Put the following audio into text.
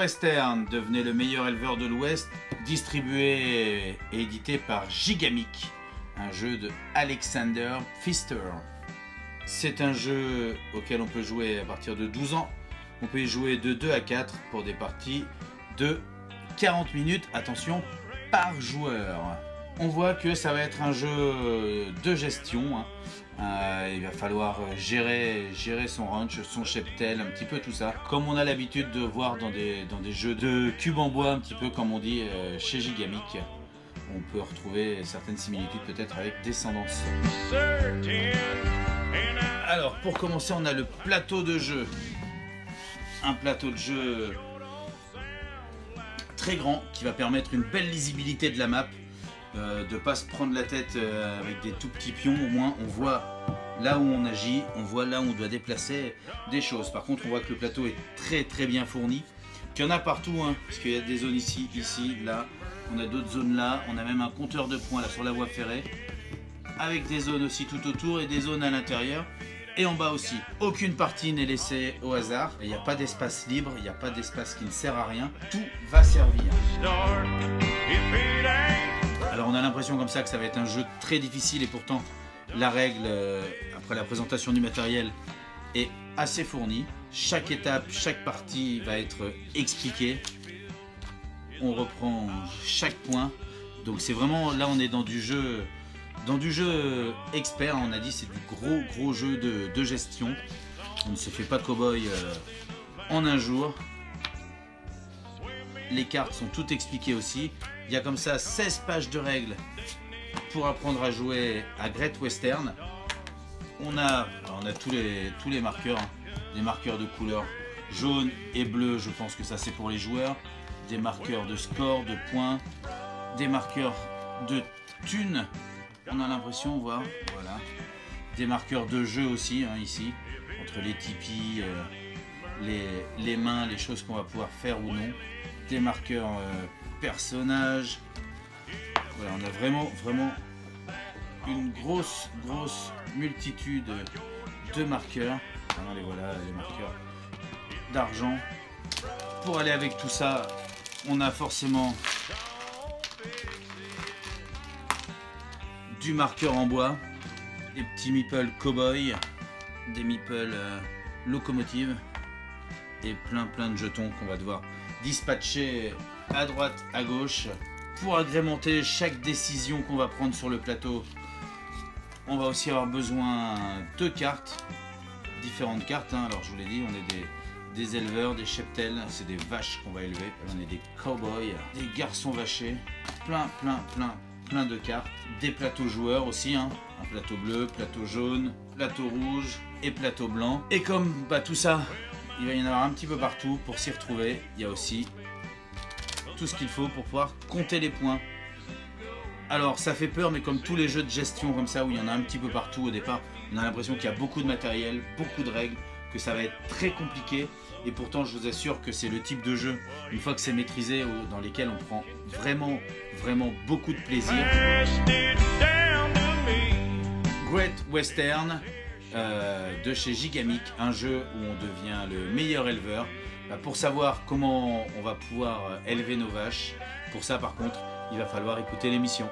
Western, devenez le meilleur éleveur de l'Ouest, distribué et édité par Gigamic, un jeu de Alexander Pfister. C'est un jeu auquel on peut jouer à partir de 12 ans. On peut y jouer de 2 à 4 pour des parties de 40 minutes, attention, par joueur. On voit que ça va être un jeu de gestion, hein. Il va falloir gérer son ranch, son cheptel, un petit peu tout ça. Comme on a l'habitude de voir dans des jeux de cubes en bois, un petit peu comme on dit chez Gigamic. On peut retrouver certaines similitudes peut-être avec Descendance. Alors pour commencer, on a le plateau de jeu. Un plateau de jeu très grand qui va permettre une belle lisibilité de la map. De ne pas se prendre la tête avec des tout petits pions. Au moins on voit là où on agit, on voit là où on doit déplacer des choses. Par contre on voit que le plateau est très bien fourni. Il y en a partout, hein, parce qu'il y a des zones ici, là. On a d'autres zones là, on a même un compteur de points là sur la voie ferrée. Avec des zones aussi tout autour et des zones à l'intérieur. Et en bas aussi. Aucune partie n'est laissée au hasard. Il n'y a pas d'espace libre, il n'y a pas d'espace qui ne sert à rien. Tout va servir. Alors on a l'impression comme ça que ça va être un jeu très difficile et pourtant la règle, après la présentation du matériel, est assez fournie. Chaque étape, chaque partie va être expliquée. On reprend chaque point. Donc c'est vraiment, là on est dans du jeu expert. On a dit c'est du gros jeu de gestion. On ne se fait pas cow-boy en un jour. Les cartes sont toutes expliquées aussi. Il y a comme ça 16 pages de règles pour apprendre à jouer à Great Western. On a tous les marqueurs, hein. Des marqueurs de couleur jaune et bleu, je pense que ça c'est pour les joueurs. Des marqueurs de score, de points. Des marqueurs de thunes. On a l'impression, voilà. Des marqueurs de jeu aussi, hein, ici. Entre les tipis, les mains, les choses qu'on va pouvoir faire ou non. Des marqueurs personnages. Voilà, on a vraiment une grosse multitude de marqueurs. Les voilà, les marqueurs d'argent. Pour aller avec tout ça, on a forcément du marqueur en bois, des petits meeples cowboy, des meeples locomotives et plein de jetons qu'on va devoir dispatcher à droite, à gauche. Pour agrémenter chaque décision qu'on va prendre sur le plateau, on va aussi avoir besoin de cartes, différentes cartes, hein. Alors je vous l'ai dit, on est des éleveurs, des cheptels, c'est des vaches qu'on va élever. On est des cowboys, des garçons vachés, plein de cartes, des plateaux joueurs aussi, hein. Un plateau bleu, plateau jaune, plateau rouge et plateau blanc. Et comme tout ça, il va y en avoir un petit peu partout pour s'y retrouver. Il y a aussi tout ce qu'il faut pour pouvoir compter les points. Alors ça fait peur, mais comme tous les jeux de gestion comme ça où il y en a un petit peu partout au départ, on a l'impression qu'il y a beaucoup de matériel, beaucoup de règles, que ça va être très compliqué. Et pourtant je vous assure que c'est le type de jeu, une fois que c'est maîtrisé, dans lesquels on prend vraiment beaucoup de plaisir. Great Western de chez Gigamic, un jeu où on devient le meilleur éleveur. Pour savoir comment on va pouvoir élever nos vaches, pour ça par contre il va falloir écouter l'émission.